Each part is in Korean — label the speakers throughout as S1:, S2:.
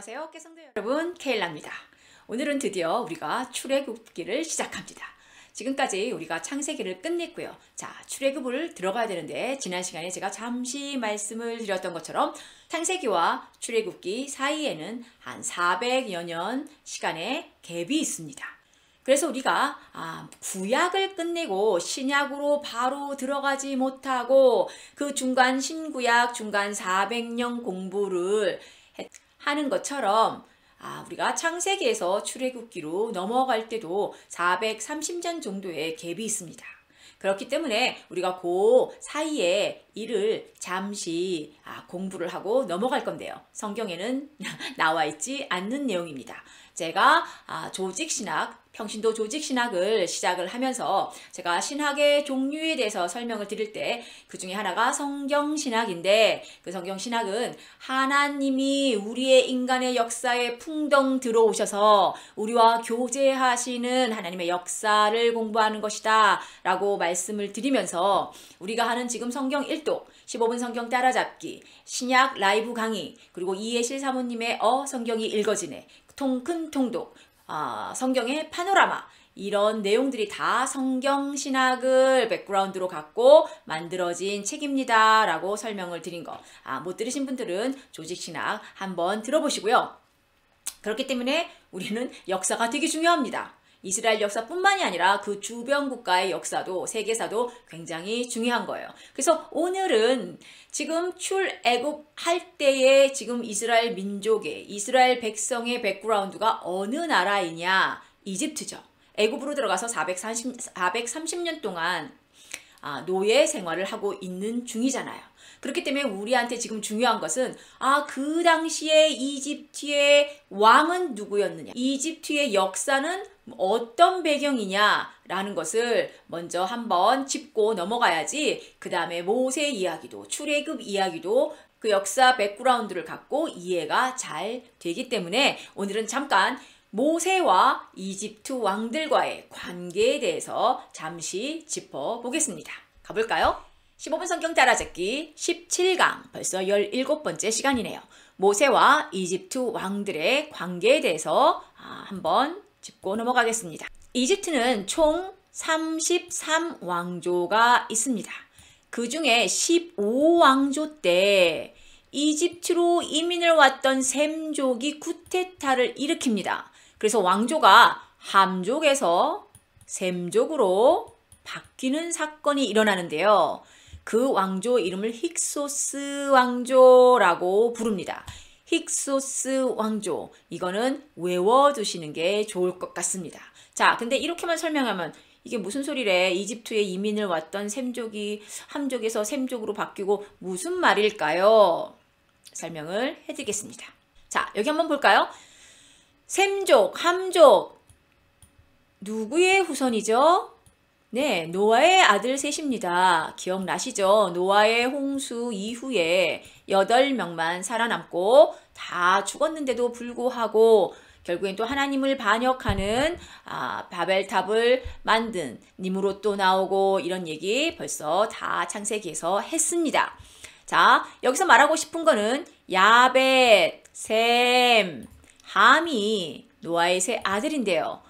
S1: 안녕하세요. 깨성도 여러분, 케일라입니다. 오늘은 드디어 우리가 출애굽기를 시작합니다. 지금까지 우리가 창세기를 끝냈고요. 자, 출애굽을 들어가야 되는데 지난 시간에 제가 잠시 말씀을 드렸던 것처럼 창세기와 출애굽기 사이에는 한 400여 년 시간의 갭이 있습니다. 그래서 우리가 구약을 끝내고 신약으로 바로 들어가지 못하고 그 중간 신구약 중간 400년 공부를 하는 것처럼 우리가 창세기에서 출애굽기로 넘어갈 때도 430년 정도의 갭이 있습니다. 그렇기 때문에 우리가 그 사이에 이를 잠시 공부를 하고 넘어갈 건데요. 성경에는 나와 있지 않는 내용입니다. 제가 조직신학, 평신도 조직신학을 시작을 하면서 제가 신학의 종류에 대해서 설명을 드릴 때 그 중에 하나가 성경신학인데, 그 성경신학은 하나님이 우리의 인간의 역사에 풍덩 들어오셔서 우리와 교제하시는 하나님의 역사를 공부하는 것이다 라고 말씀을 드리면서 우리가 하는 지금 성경 1독, 15분 성경 따라잡기, 신약 라이브 강의, 그리고 이해실 사모님의 성경이 읽어지네, 큰 통독, 성경의 파노라마, 이런 내용들이 다 성경신학을 백그라운드로 갖고 만들어진 책입니다 라고 설명을 드린 거, 못 들으신 분들은 조직신학 한번 들어보시고요. 그렇기 때문에 우리는 역사가 되게 중요합니다. 이스라엘 역사뿐만이 아니라 그 주변 국가의 역사도, 세계사도 굉장히 중요한 거예요. 그래서 오늘은 지금 출애굽할 때의 지금 이스라엘 민족의, 이스라엘 백성의 백그라운드가 어느 나라이냐? 이집트죠. 애굽으로 들어가서 430년 동안 노예 생활을 하고 있는 중이잖아요. 그렇기 때문에 우리한테 지금 중요한 것은 그 당시에 이집트의 왕은 누구였느냐, 이집트의 역사는 어떤 배경이냐라는 것을 먼저 한번 짚고 넘어가야지 그 다음에 모세 이야기도, 출애굽 이야기도 그 역사 백그라운드를 갖고 이해가 잘 되기 때문에 오늘은 잠깐 모세와 이집트 왕들과의 관계에 대해서 잠시 짚어보겠습니다. 가볼까요? 15분 성경 따라잡기 17강, 벌써 17번째 시간이네요. 모세와 이집트 왕들의 관계에 대해서 한번 짚고 넘어가겠습니다. 이집트는 총 33왕조가 있습니다. 그 중에 15왕조 때 이집트로 이민을 왔던 셈족이 쿠데타를 일으킵니다. 그래서 왕조가 함족에서 셈족으로 바뀌는 사건이 일어나는데요. 그 왕조 이름을 힉소스 왕조라고 부릅니다. 힉소스 왕조, 이거는 외워두시는 게 좋을 것 같습니다. 자, 근데 이렇게만 설명하면 이게 무슨 소리래? 이집트에 이민을 왔던 셈족이 함족에서 셈족으로 바뀌고 무슨 말일까요? 설명을 해드리겠습니다. 자, 여기 한번 볼까요? 셈족, 함족, 누구의 후손이죠? 네, 노아의 아들 셋입니다. 기억나시죠? 노아의 홍수 이후에 8명만 살아남고 다 죽었는데도 불구하고 결국엔 또 하나님을 반역하는 바벨탑을 만든 니므롯도 나오고, 이런 얘기 벌써 다 창세기에서 했습니다. 자, 여기서 말하고 싶은 거는 야벳, 셈, 함이 노아의 세 아들인데요.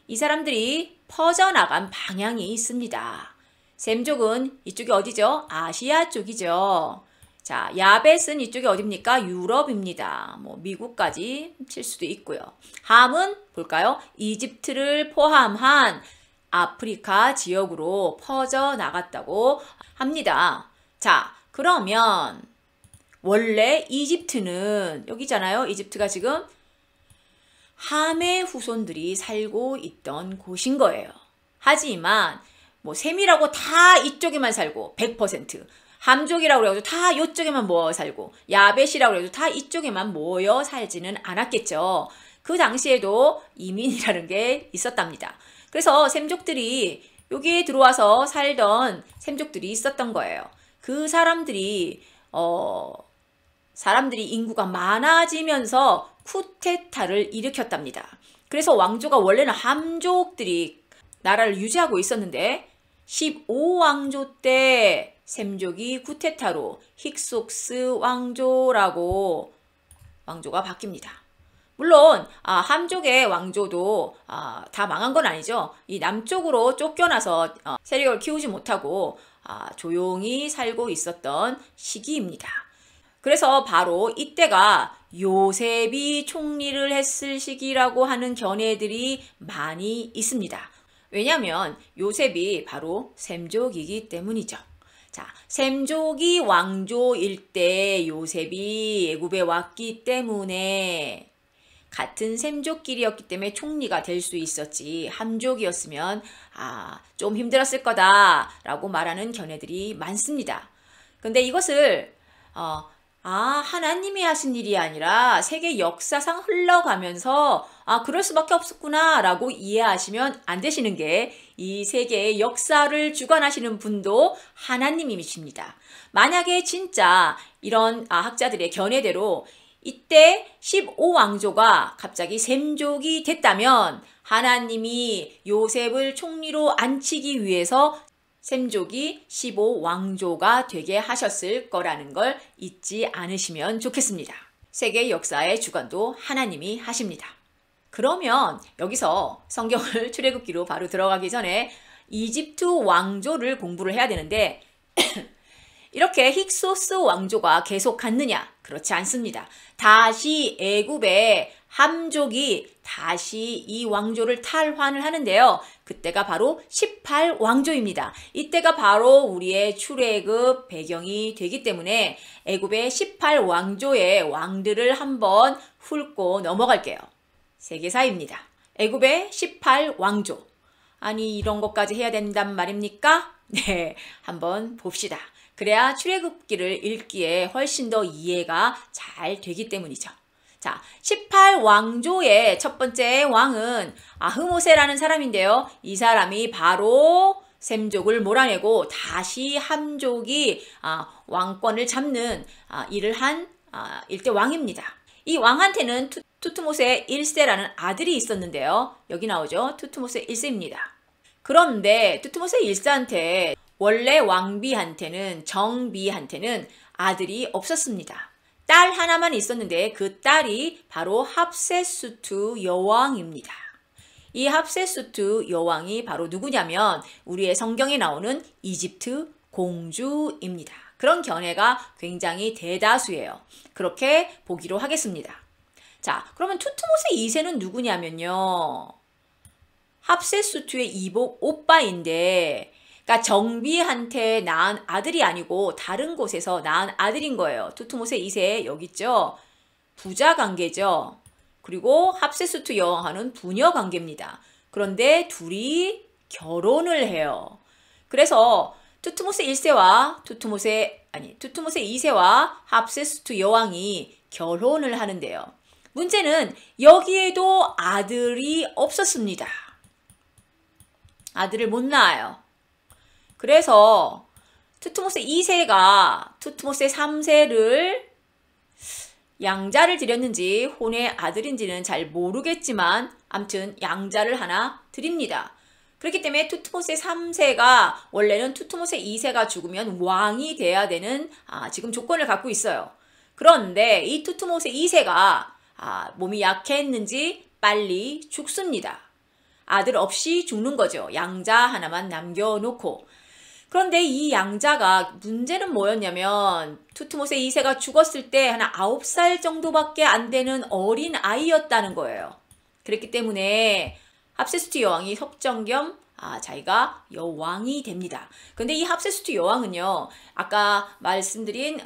S1: 이 사람들이 퍼져나간 방향이 있습니다. 셈족은 이쪽이 어디죠? 아시아 쪽이죠. 자, 야벳은 이쪽이 어딥니까? 유럽입니다. 미국까지 칠 수도 있고요. 함은 볼까요? 이집트를 포함한 아프리카 지역으로 퍼져나갔다고 합니다. 자, 그러면 원래 이집트는 여기잖아요. 이집트가 지금 함의 후손들이 살고 있던 곳인 거예요. 하지만 셈이라고 다 이쪽에만 살고 100%, 함족이라고 그래가지고 다 이쪽에만 모여 살고, 야벳이라고 해도 다 이쪽에만 모여 살지는 않았겠죠. 그 당시에도 이민이라는 게 있었답니다. 그래서 셈족들이 여기에 들어와서 살던 셈족들이 있었던 거예요. 그 사람들이 인구가 많아지면서 쿠데타를 일으켰답니다. 그래서 왕조가 원래는 함족들이 나라를 유지하고 있었는데 15왕조 때 셈족이 쿠데타로 힉소스 왕조라고 왕조가 바뀝니다. 물론 함족의 왕조도 다 망한 건 아니죠. 이 남쪽으로 쫓겨나서 세력을 키우지 못하고 조용히 살고 있었던 시기입니다. 그래서 바로 이때가 요셉이 총리를 했을 시기라고 하는 견해들이 많이 있습니다. 왜냐하면 요셉이 바로 셈족이기 때문이죠. 자, 셈족이 왕조일 때 요셉이 애굽에 왔기 때문에 같은 셈족끼리였기 때문에 총리가 될 수 있었지, 함족이었으면 좀 힘들었을 거다라고 말하는 견해들이 많습니다. 근데 이것을 하나님이 하신 일이 아니라 세계 역사상 흘러가면서 그럴 수밖에 없었구나 라고 이해하시면 안 되시는 게, 이 세계의 역사를 주관하시는 분도 하나님이십니다. 만약에 진짜 이런 학자들의 견해대로 이때 15왕조가 갑자기 셈족이 됐다면 하나님이 요셉을 총리로 앉히기 위해서 셈족이 15왕조가 되게 하셨을 거라는 걸 잊지 않으시면 좋겠습니다. 세계 역사의 주관도 하나님이 하십니다. 그러면 여기서 성경을 출애굽기로 바로 들어가기 전에 이집트 왕조를 공부를 해야 되는데 이렇게 힉소스 왕조가 계속 갔느냐? 그렇지 않습니다. 다시 애굽의 함족이 다시 이 왕조를 탈환을 하는데요. 그때가 바로 18왕조입니다. 이때가 바로 우리의 출애굽 배경이 되기 때문에 애굽의 18왕조의 왕들을 한번 훑고 넘어갈게요. 세계사입니다. 애굽의 18왕조. 아니, 이런 것까지 해야 된단 말입니까? 네, 한번 봅시다. 그래야 출애굽기를 읽기에 훨씬 더 이해가 잘 되기 때문이죠. 자, 18왕조의 첫 번째 왕은 아흐모세라는 사람인데요. 이 사람이 바로 셈족을 몰아내고 다시 함족이 왕권을 잡는 일을 한 일대 왕입니다. 이 왕한테는 투트모세 1세라는 아들이 있었는데요. 여기 나오죠. 투트모세 1세입니다. 그런데 투트모세 1세한테 원래 왕비한테는, 정비한테는 아들이 없었습니다. 딸 하나만 있었는데 그 딸이 바로 합세수투 여왕입니다. 이 합세수투 여왕이 바로 누구냐면 우리의 성경에 나오는 이집트 공주입니다. 그런 견해가 굉장히 대다수예요. 그렇게 보기로 하겠습니다. 자, 그러면 투트모세 2세는 누구냐면요. 합세수투의 이복 오빠인데, 그러니까 정비한테 낳은 아들이 아니고 다른 곳에서 낳은 아들인 거예요. 투트모세 2세 여기 있죠. 부자 관계죠. 그리고 합세수투 여왕하는 부녀 관계입니다. 그런데 둘이 결혼을 해요. 그래서 투트모세 1세와 투트모세 2세와 합세수투 여왕이 결혼을 하는데요. 문제는 여기에도 아들이 없었습니다. 아들을 못 낳아요. 그래서 투트모세 2세가 투트모세 3세를 양자를 드렸는지 혼의 아들인지는 잘 모르겠지만 아무튼 양자를 하나 드립니다. 그렇기 때문에 투트모세 3세가 원래는 투트모세 2세가 죽으면 왕이 돼야 되는 지금 조건을 갖고 있어요. 그런데 이 투트모세 2세가 몸이 약했는지 빨리 죽습니다. 아들 없이 죽는 거죠. 양자 하나만 남겨놓고. 그런데 이 양자가 문제는 뭐였냐면 투트모세 2세가 죽었을 때 한 9살 정도밖에 안 되는 어린 아이였다는 거예요. 그렇기 때문에 합세수투 여왕이 협정 겸 자기가 여왕이 됩니다. 근데 이 합세수투 여왕은요, 아까 말씀드린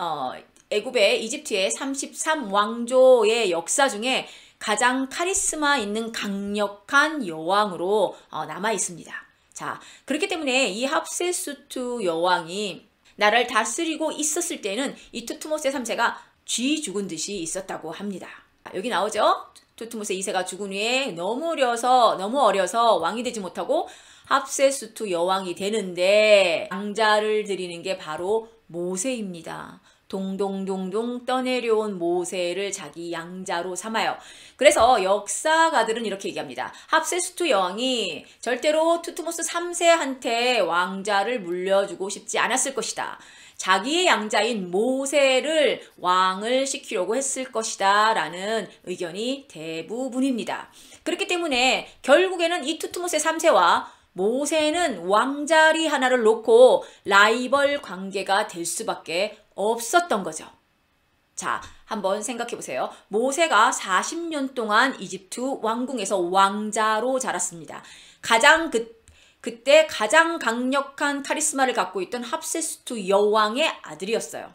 S1: 애굽의 이집트의 33왕조의 역사 중에 가장 카리스마 있는 강력한 여왕으로 남아 있습니다. 자, 그렇기 때문에 이 합세수투 여왕이 나라를 다스리고 있었을 때는 이 투트모세 3세가 쥐 죽은 듯이 있었다고 합니다. 여기 나오죠? 투트모세 2세가 죽은 후에 너무 어려서 왕이 되지 못하고 합세수투 여왕이 되는데 양자를 드리는 게 바로 모세입니다. 동동동동 떠내려온 모세를 자기 양자로 삼아요. 그래서 역사가들은 이렇게 얘기합니다. 합세수투 여왕이 절대로 투트모스 3세한테 왕자를 물려주고 싶지 않았을 것이다. 자기의 양자인 모세를 왕을 시키려고 했을 것이다 라는 의견이 대부분입니다. 그렇기 때문에 결국에는 이 투트모세 3세와 모세는 왕자리 하나를 놓고 라이벌 관계가 될 수밖에 없었던 거죠. 자, 한번 생각해 보세요. 모세가 40년 동안 이집트 왕궁에서 왕자로 자랐습니다. 그때 가장 강력한 카리스마를 갖고 있던 합세스투 여왕의 아들이었어요.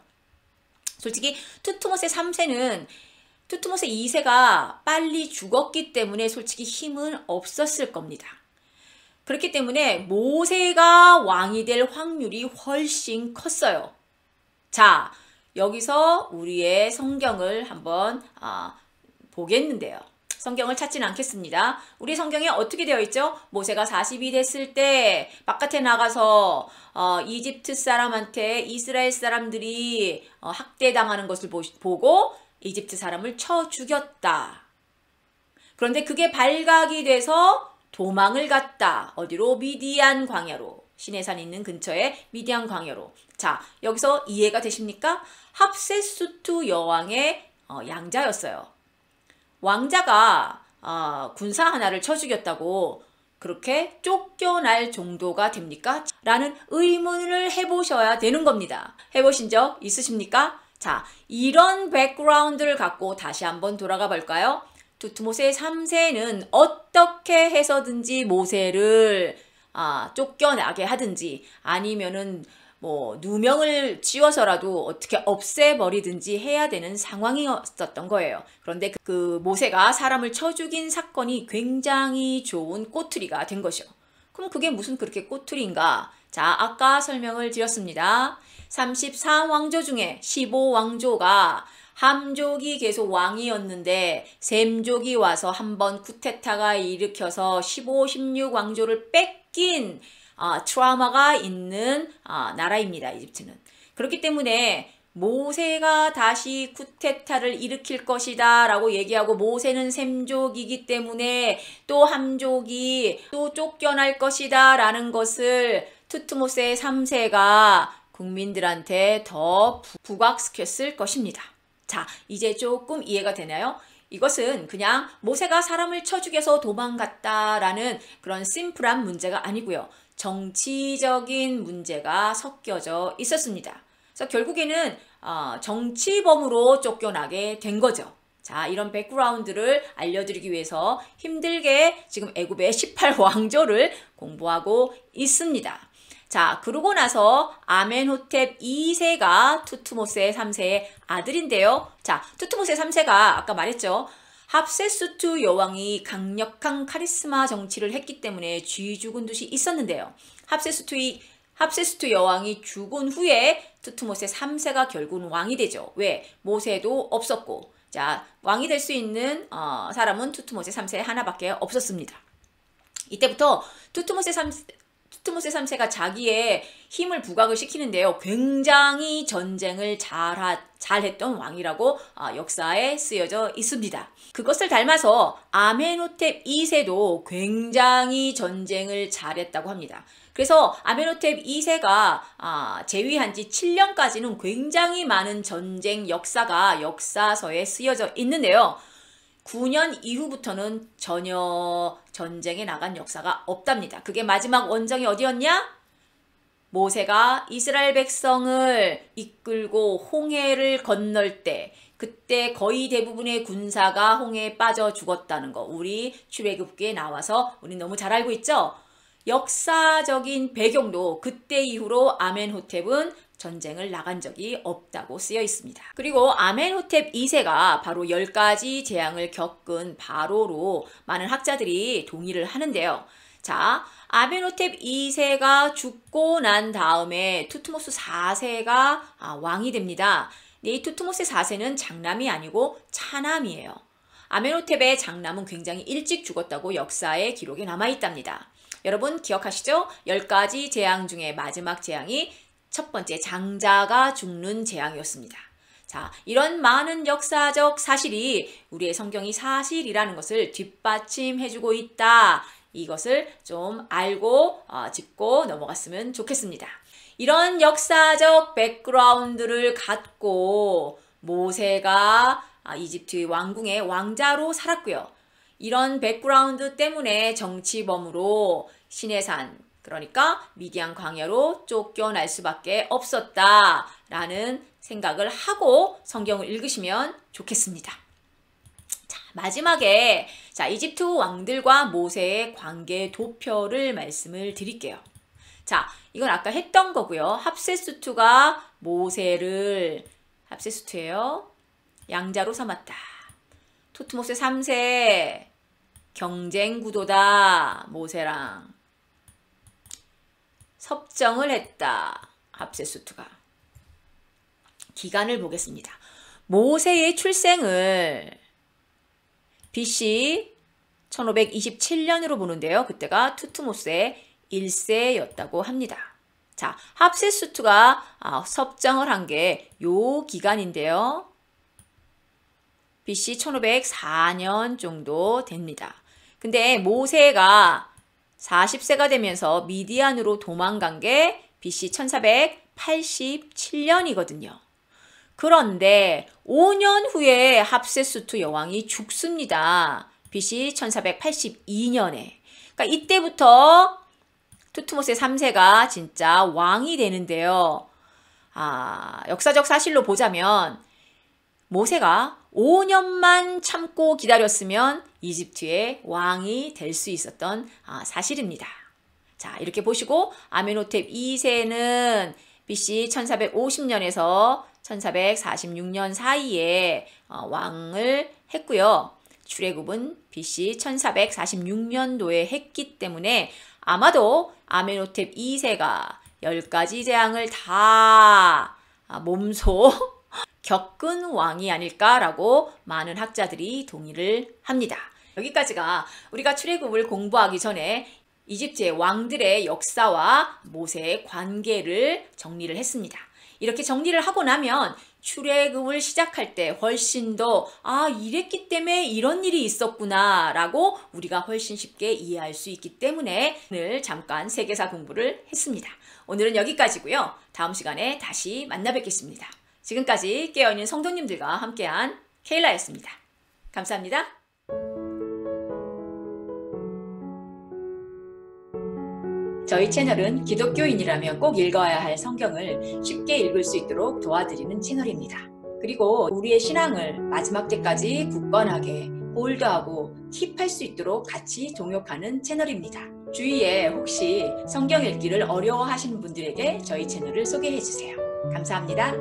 S1: 솔직히 투트모세 3세는 투트모세 2세가 빨리 죽었기 때문에 솔직히 힘은 없었을 겁니다. 그렇기 때문에 모세가 왕이 될 확률이 훨씬 컸어요. 자, 여기서 우리의 성경을 한번 보겠는데요. 성경을 찾지는 않겠습니다. 우리 성경에 어떻게 되어 있죠? 모세가 40이 됐을 때 바깥에 나가서 이집트 사람한테 이스라엘 사람들이 학대당하는 것을 보고 이집트 사람을 쳐 죽였다. 그런데 그게 발각이 돼서 도망을 갔다. 어디로? 미디안 광야로. 시내산 있는 근처에 미디안 광야로. 자, 여기서 이해가 되십니까? 합세수투 여왕의 양자였어요. 왕자가 군사 하나를 쳐 죽였다고 그렇게 쫓겨날 정도가 됩니까? 라는 의문을 해보셔야 되는 겁니다. 해보신 적 있으십니까? 자, 이런 백그라운드를 갖고 다시 한번 돌아가 볼까요? 투트모세 3세는 어떻게 해서든지 모세를 쫓겨나게 하든지 아니면은 뭐 누명을 씌워서라도 어떻게 없애버리든지 해야 되는 상황이었던 거예요. 그런데 그 모세가 사람을 쳐 죽인 사건이 굉장히 좋은 꼬투리가 된 것이요. 그럼 그게 무슨 그렇게 꼬투리인가? 자, 아까 설명을 드렸습니다. 34왕조 중에 15왕조가 함족이 계속 왕이었는데 셈족이 와서 한번 쿠데타가 일으켜서 15, 16왕조를 뺏긴 트라우마가 있는 나라입니다. 이집트는. 그렇기 때문에 모세가 다시 쿠데타를 일으킬 것이다 라고 얘기하고 모세는 셈족이기 때문에 또 함족이 또 쫓겨날 것이다 라는 것을 투트모세 3세가 국민들한테 더 부각시켰을 것입니다. 자, 이제 조금 이해가 되나요? 이것은 그냥 모세가 사람을 쳐 죽여서 도망갔다라는 그런 심플한 문제가 아니고요. 정치적인 문제가 섞여져 있었습니다. 그래서 결국에는 정치범으로 쫓겨나게 된 거죠. 자, 이런 백그라운드를 알려드리기 위해서 힘들게 지금 애굽의 18왕조를 공부하고 있습니다. 자, 그러고 나서 아멘호텝 2세가 투트모세 3세의 아들인데요. 자, 투트모세 3세가 아까 말했죠. 합세수투 여왕이 강력한 카리스마 정치를 했기 때문에 쥐 죽은 듯이 있었는데요. 합세수투 여왕이 죽은 후에 투트모세 3세가 결국은 왕이 되죠. 왜? 모세도 없었고. 자, 왕이 될 수 있는 사람은 투트모세 3세 하나밖에 없었습니다. 이때부터 투트모세 3세가 자기의 힘을 부각을 시키는데요. 굉장히 전쟁을 잘했던 왕이라고 역사에 쓰여져 있습니다. 그것을 닮아서 아멘호텝 2세도 굉장히 전쟁을 잘했다고 합니다. 그래서 아멘호텝 2세가 재위한 지 7년까지는 굉장히 많은 전쟁 역사가 역사서에 쓰여져 있는데요. 9년 이후부터는 전혀 전쟁에 나간 역사가 없답니다. 그게 마지막 원정이 어디였냐? 모세가 이스라엘 백성을 이끌고 홍해를 건널 때 그때 거의 대부분의 군사가 홍해에 빠져 죽었다는 거 우리 출애굽기에 나와서 우리 너무 잘 알고 있죠? 역사적인 배경도 그때 이후로 아멘호텝은 전쟁을 나간 적이 없다고 쓰여 있습니다. 그리고 아멘호텝 2세가 바로 10가지 재앙을 겪은 바로로 많은 학자들이 동의를 하는데요. 자, 아멘호텝 2세가 죽고 난 다음에 투트모스 4세가 왕이 됩니다. 이 투트모스 4세는 장남이 아니고 차남이에요. 아멘호텝의 장남은 굉장히 일찍 죽었다고 역사의 기록에 남아있답니다. 여러분 기억하시죠? 10가지 재앙 중에 마지막 재앙이 첫 번째 장자가 죽는 재앙이었습니다. 자, 이런 많은 역사적 사실이 우리의 성경이 사실이라는 것을 뒷받침해주고 있다. 이것을 좀 알고 짚고 넘어갔으면 좋겠습니다. 이런 역사적 백그라운드를 갖고 모세가 이집트 왕궁의 왕자로 살았고요. 이런 백그라운드 때문에 정치범으로 시내산, 그러니까 미디안 광야로 쫓겨날 수밖에 없었다라는 생각을 하고 성경을 읽으시면 좋겠습니다. 자, 마지막에 이집트 왕들과 모세의 관계 도표를 말씀을 드릴게요. 자, 이건 아까 했던 거고요. 합세수투가 모세를 합세수투예요. 양자로 삼았다. 투트모세 3세 경쟁 구도다. 모세랑 섭정을 했다. 합세수투가. 기간을 보겠습니다. 모세의 출생을 BC 1527년으로 보는데요. 그때가 투트모스의 1세였다고 합니다. 자, 합세수투가 섭정을 한 게 요 기간인데요. BC 1504년 정도 됩니다. 근데 모세가 40세가 되면서 미디안으로 도망간 게 BC 1487년이거든요. 그런데 5년 후에 합세수투 여왕이 죽습니다. BC 1482년에. 그러니까 이때부터 투트모세 3세가 진짜 왕이 되는데요. 역사적 사실로 보자면 모세가 5년만 참고 기다렸으면 이집트의 왕이 될 수 있었던 사실입니다. 자, 이렇게 보시고 아메노텝 2세는 BC 1450년에서 1446년 사이에 왕을 했고요. 출애굽은 BC 1446년도에 했기 때문에 아마도 아메노텝 2세가 10가지 재앙을 다 몸소 겪은 왕이 아닐까라고 많은 학자들이 동의를 합니다. 여기까지가 우리가 출애굽을 공부하기 전에 이집트의 왕들의 역사와 모세의 관계를 정리를 했습니다. 이렇게 정리를 하고 나면 출애굽을 시작할 때 훨씬 더 이랬기 때문에 이런 일이 있었구나 라고 우리가 훨씬 쉽게 이해할 수 있기 때문에 오늘 잠깐 세계사 공부를 했습니다. 오늘은 여기까지고요. 다음 시간에 다시 만나 뵙겠습니다. 지금까지 깨어있는 성도님들과 함께한 케일라였습니다. 감사합니다. 저희 채널은 기독교인이라면 꼭 읽어야 할 성경을 쉽게 읽을 수 있도록 도와드리는 채널입니다. 그리고 우리의 신앙을 마지막 때까지 굳건하게 홀드하고 킵할 수 있도록 같이 동역하는 채널입니다. 주위에 혹시 성경 읽기를 어려워하시는 분들에게 저희 채널을 소개해 주세요. 감사합니다.